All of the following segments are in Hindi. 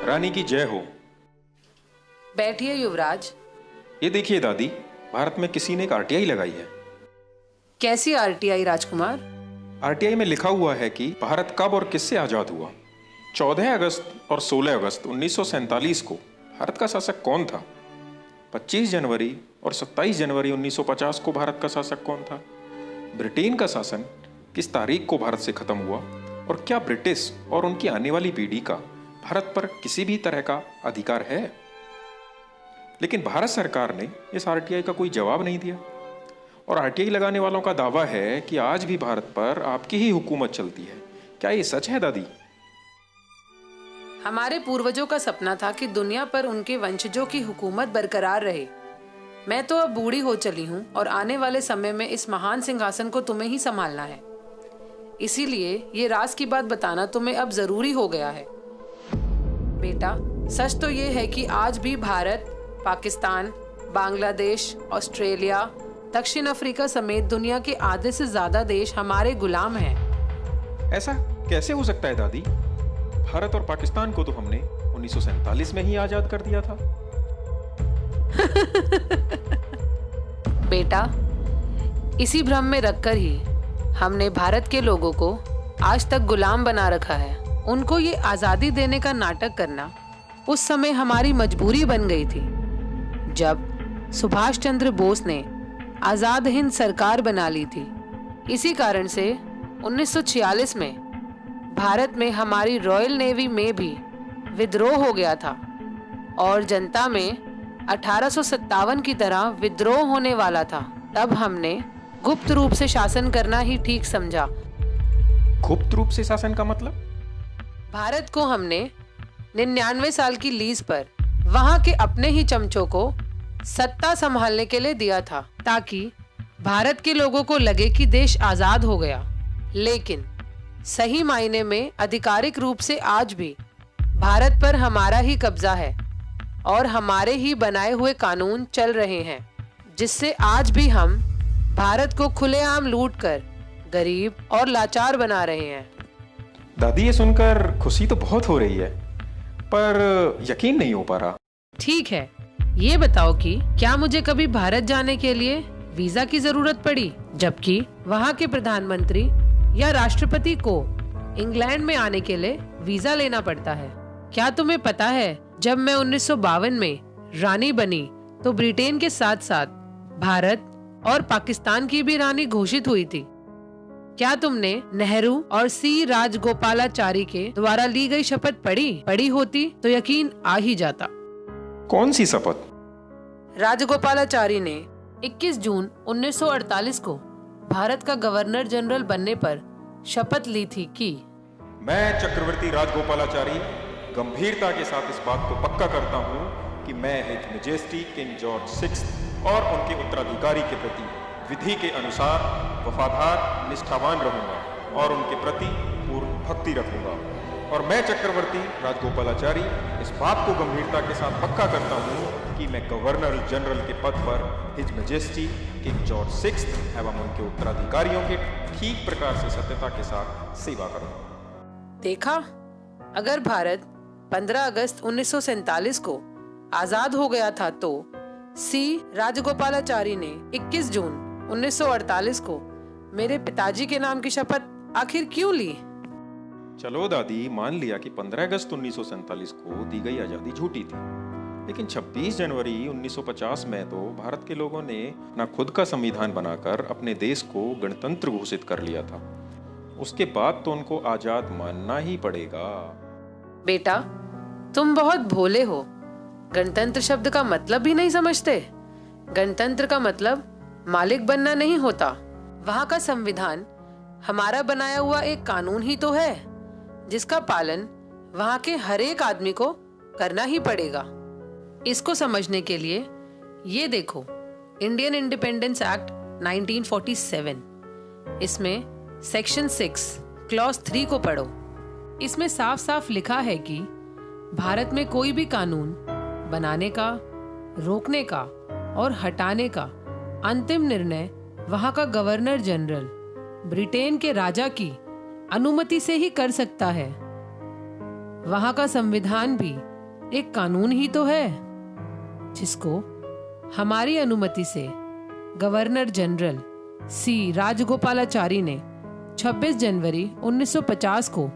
रानी की जय हो। बैठिए युवराज। ये देखिए दादी, भारत में किसी ने एक आरटीआई लगाई है। कैसी आरटीआई राजकुमार? आरटीआई में लिखा हुआ है कि भारत कब और किससे आजाद हुआ। 14 अगस्त और 16 अगस्त 1947 को भारत का शासक कौन था? 25 जनवरी और 27 जनवरी 1950 को भारत का शासक कौन था? ब्रिटेन का शासन किस तारीख को भारत से खत्म हुआ? और क्या ब्रिटिश और उनकी आने वाली पीढ़ी का भारत पर किसी भी तरह का अधिकार है? लेकिन भारत सरकार ने इस आरटीआई का कोई जवाब नहीं दिया और आरटीआई लगाने वालों का दावा है कि आज भी भारत पर आपकी ही हुकूमत चलती है। क्या ये सच है दादी? हमारे पूर्वजों का सपना था कि दुनिया पर उनके वंशजों की हुकूमत बरकरार रहे। मैं तो अब बूढ़ी हो चली हूँ और आने वाले समय में इस महान सिंहासन को तुम्हें ही संभालना है। इसीलिए ये राज की बात बताना तुम्हें अब जरूरी हो गया है। बेटा, सच तो ये है कि आज भी भारत, पाकिस्तान, बांग्लादेश, ऑस्ट्रेलिया, दक्षिण अफ्रीका समेत दुनिया के आधे से ज्यादा देश हमारे गुलाम हैं। ऐसा कैसे हो सकता है दादी? भारत और पाकिस्तान को तो हमने 1947 में ही आजाद कर दिया था। बेटा, इसी भ्रम में रखकर ही हमने भारत के लोगों को आज तक गुलाम बना रखा है। उनको ये आजादी देने का नाटक करना उस समय हमारी मजबूरी बन गई थी, जब सुभाष चंद्र बोस ने आजाद हिंद सरकार बना ली थी। इसी कारण से 1946 में भारत में हमारी रॉयल नेवी में भी विद्रोह हो गया था और जनता में 1857 की तरह विद्रोह होने वाला था। तब हमने गुप्त रूप से शासन करना ही ठीक समझा। गुप्त रूप से शासन का मतलब? भारत को हमने 99 साल की लीज पर वहां के अपने ही चमचों को सत्ता संभालने के लिए दिया था, ताकि भारत के लोगों को लगे कि देश आजाद हो गया। लेकिन सही मायने में आधिकारिक रूप से आज भी भारत पर हमारा ही कब्जा है और हमारे ही बनाए हुए कानून चल रहे हैं, जिससे आज भी हम भारत को खुलेआम लूटकर गरीब और लाचार बना रहे हैं। दादी, ये सुनकर खुशी तो बहुत हो रही है, पर यकीन नहीं हो पा रहा। ठीक है, ये बताओ कि क्या मुझे कभी भारत जाने के लिए वीजा की जरूरत पड़ी, जबकि वहाँ के प्रधानमंत्री या राष्ट्रपति को इंग्लैंड में आने के लिए वीजा लेना पड़ता है? क्या तुम्हें पता है, जब मैं 1952 में रानी बनी तो ब्रिटेन के साथ साथ भारत और पाकिस्तान की भी रानी घोषित हुई थी। क्या तुमने नेहरू और सी राजगोपालाचारी के द्वारा ली गई शपथ पढ़ी होती तो यकीन आ ही जाता। कौन सी शपथ? राजगोपालाचारी ने 21 जून 1948 को भारत का गवर्नर जनरल बनने पर शपथ ली थी कि मैं चक्रवर्ती राजगोपालाचारी गंभीरता के साथ इस बात को पक्का करता हूँ कि मैं हिज मैजेस्टी किंग जॉर्ज 6 और उनके उत्तराधिकारी के प्रति विधि के अनुसार वफादार, निष्ठावान रहूंगा और उनके प्रति पूर्ण भक्ति रखूंगा। और मैं चक्रवर्ती राजगोपालाचारी इस बात को गंभीरता के साथ पक्का करता हूँ कि मैं गवर्नर जनरल के पद पर हिज मैजेस्टी किंग जॉर्ज 6 एवं उनके उत्तराधिकारियों के ठीक प्रकार से सत्यता के साथ सेवा करूंगा। देखा, अगर भारत 15 अगस्त 1947 को आजाद हो गया था तो सी राजगोपालाचारी ने 21 जून 1948 को मेरे पिताजी के नाम की शपथ आखिर क्यों ली? चलो दादी, मान लिया कि 15 अगस्त 1947 को दी गई आजादी झूठी थी, लेकिन 26 जनवरी 1950 में तो भारत के लोगों ने ना खुद का संविधान बनाकर अपने देश को गणतंत्र घोषित कर लिया था। उसके बाद तो उनको आजाद मानना ही पड़ेगा। बेटा, तुम बहुत भोले हो। गणतंत्र शब्द का मतलब भी नहीं समझते। गणतंत्र का मतलब मालिक बनना नहीं होता। वहाँ का संविधान हमारा बनाया हुआ एक कानून ही तो है, जिसका पालन वहाँ के हर एक आदमी को करना ही पड़ेगा। इसको समझने के लिए ये देखो, इंडियन इंडिपेंडेंस एक्ट 1947, इसमें सेक्शन 6 क्लॉज 3 को पढ़ो। इसमें साफ साफ लिखा है कि भारत में कोई भी कानून बनाने का, रोकने का और हटाने का अंतिम निर्णय वहाँ का गवर्नर जनरल ब्रिटेन के राजा की अनुमति से ही कर सकता है। वहाँ का संविधान भी एक कानून ही तो है जिसको हमारी अनुमति से गवर्नर जनरल सी राजगोपालाचारी ने 26 जनवरी 1950 को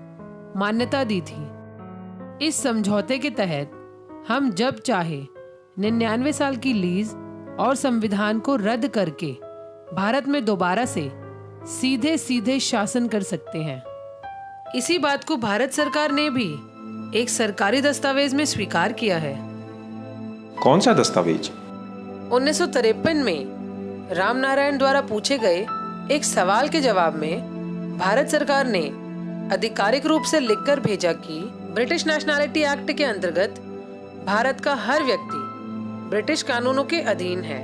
मान्यता दी थी। इस समझौते के तहत हम जब चाहे 99 साल की लीज और संविधान को रद्द करके भारत में दोबारा से सीधे सीधे शासन कर सकते हैं। इसी बात को भारत सरकार ने भी एक सरकारी दस्तावेज में स्वीकार किया है। कौन सा दस्तावेज? 1953 में रामनारायण द्वारा पूछे गए एक सवाल के जवाब में भारत सरकार ने आधिकारिक रूप से लिखकर भेजा कि ब्रिटिश नेशनैलिटी एक्ट के अंतर्गत भारत का हर व्यक्ति ब्रिटिश कानूनों के अधीन है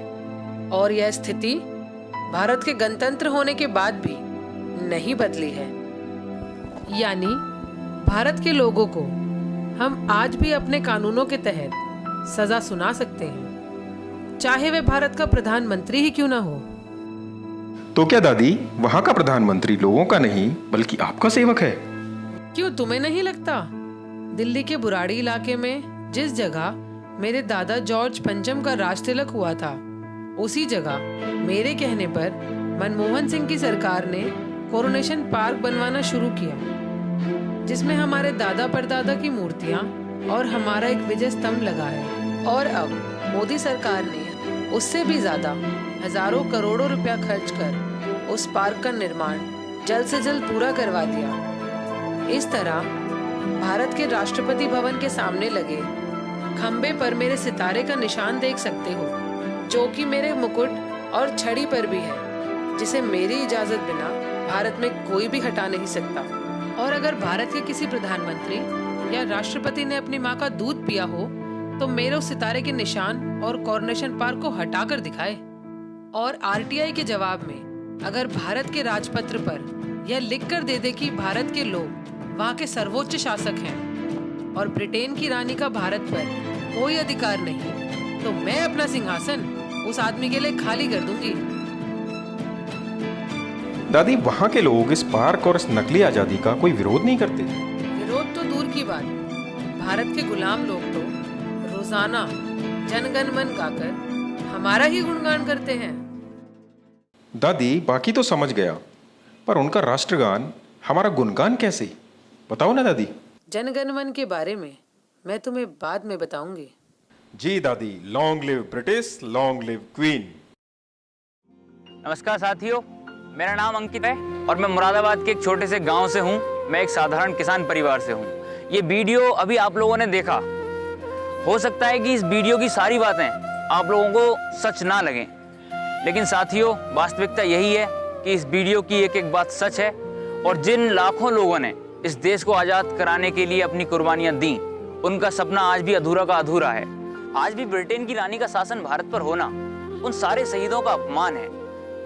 और यह स्थिति भारत के गणतंत्र होने के बाद भी नहीं बदली है। यानी भारत के लोगों को हम आज भी अपने कानूनों के तहत सजा सुना सकते हैं, चाहे वे भारत का प्रधानमंत्री ही क्यों ना हो। तो क्या दादी, वहां का प्रधानमंत्री लोगों का नहीं बल्कि आपका सेवक है? क्यों तुम्हें नहीं लगता? दिल्ली के बुराड़ी इलाके में जिस जगह मेरे दादा जॉर्ज पंचम का राज तिलक हुआ था, उसी जगह मेरे कहने पर मनमोहन सिंह की सरकार ने कोरोनेशन पार्क बनवाना शुरू किया, जिसमें हमारे दादा परदादा की मूर्तियां और हमारा एक विजय स्तंभ लगा है। और अब मोदी सरकार ने उससे भी ज्यादा हजारों करोड़ों रुपया खर्च कर उस पार्क का निर्माण जल्द से जल्द पूरा करवा दिया। इस तरह भारत के राष्ट्रपति भवन के सामने लगे खंबे पर मेरे सितारे का निशान देख सकते हो, जो कि मेरे मुकुट और छड़ी पर भी है, जिसे मेरी इजाजत बिना भारत में कोई भी हटा नहीं सकता। और अगर भारत के किसी प्रधानमंत्री या राष्ट्रपति ने अपनी माँ का दूध पिया हो तो मेरे उस सितारे के निशान और कोरोनेशन पार्क को हटा कर दिखाए। और आरटीआई के जवाब में अगर भारत के राजपत्र पर यह लिख कर दे दे कि भारत के लोग वहाँ के सर्वोच्च शासक हैं और ब्रिटेन की रानी का भारत पर कोई अधिकार नहीं, तो मैं अपना सिंहासन उस आदमी के लिए खाली कर दूंगी। दादी, वहाँ के लोग इस पार्क और इस नकली आजादी का कोई विरोध नहीं करते? विरोध तो दूर की बात, भारत के गुलाम लोग तो रोजाना जनगण मन गाकर हमारा ही गुणगान करते हैं। दादी, बाकी तो समझ गया, पर उनका राष्ट्रगान हमारा गुणगान कैसे? बताओ ना दादी। जनगण मन के बारे में मैं तुम्हें बाद में बताऊंगी। जी दादी, long live British, long live queen. नमस्कार साथियों, मेरा नाम अंकित है और मैं मुरादाबाद के एक छोटे से गांव से हूं। मैं एक साधारण किसान परिवार से हूं। ये वीडियो अभी आप लोगों ने देखा, हो सकता है कि इस वीडियो की सारी बातें आप लोगों को सच ना लगें, लेकिन साथियों वास्तविकता यही है कि इस वीडियो की एक एक बात सच है। और जिन लाखों लोगों ने इस देश को आज़ाद कराने के लिए अपनी कुर्बानियां दी, उनका सपना आज भी अधूरा का अधूरा है। आज भी ब्रिटेन की रानी का शासन भारत पर होना उन सारे शहीदों का अपमान है।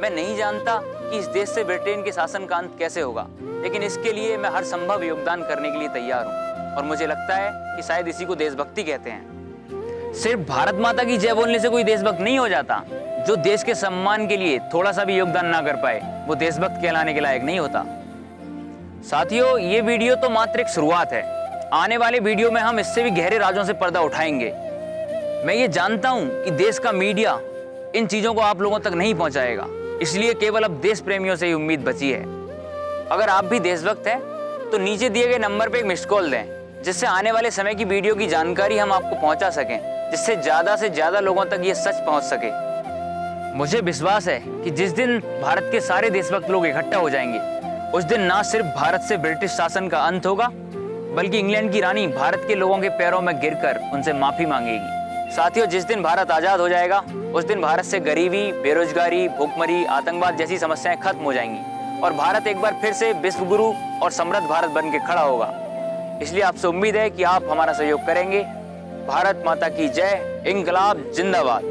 मैं नहीं जानता कि इस देश से ब्रिटेन के शासन का अंत कैसे होगा, लेकिन इसके लिए मैं हर संभव योगदान करने के लिए तैयार हूँ। और मुझे लगता है कि शायद इसी को देशभक्ति कहते हैं। सिर्फ भारत माता की जय बोलने से कोई देशभक्त नहीं हो जाता। जो देश के सम्मान के लिए थोड़ा सा भी योगदान ना कर पाए, वो देशभक्त कहलाने के लायक नहीं होता। साथियों, ये वीडियो तो मात्र एक शुरुआत है। आने वाले वीडियो में हम इससे भी गहरे राजों से पर्दा उठाएंगे। मैं ये जानता हूँ कि देश का मीडिया इन चीजों को आप लोगों तक नहीं पहुंचाएगा, इसलिए केवल अब देश प्रेमियों से ही उम्मीद बची है। अगर आप भी देशभक्त हैं तो नीचे दिए गए नंबर पे एक मिस्ड कॉल दें, जिससे आने वाले समय की वीडियो की जानकारी हम आपको पहुंचा सकें, जिससे ज्यादा लोगों तक ये सच पहुंच सके। मुझे विश्वास है कि जिस दिन भारत के सारे देशभक्त लोग इकट्ठा हो जाएंगे, उस दिन ना सिर्फ भारत से ब्रिटिश शासन का अंत होगा, बल्कि इंग्लैंड की रानी भारत के लोगों के पैरों में गिरकर उनसे माफी मांगेगी। साथियों, जिस दिन भारत आजाद हो जाएगा, उस दिन भारत से गरीबी, बेरोजगारी, भूखमरी, आतंकवाद जैसी समस्याएं खत्म हो जाएंगी और भारत एक बार फिर से विश्व गुरु और समृद्ध भारत बन के खड़ा होगा। इसलिए आपसे उम्मीद है कि आप हमारा सहयोग करेंगे। भारत माता की जय, इंकलाब जिंदाबाद।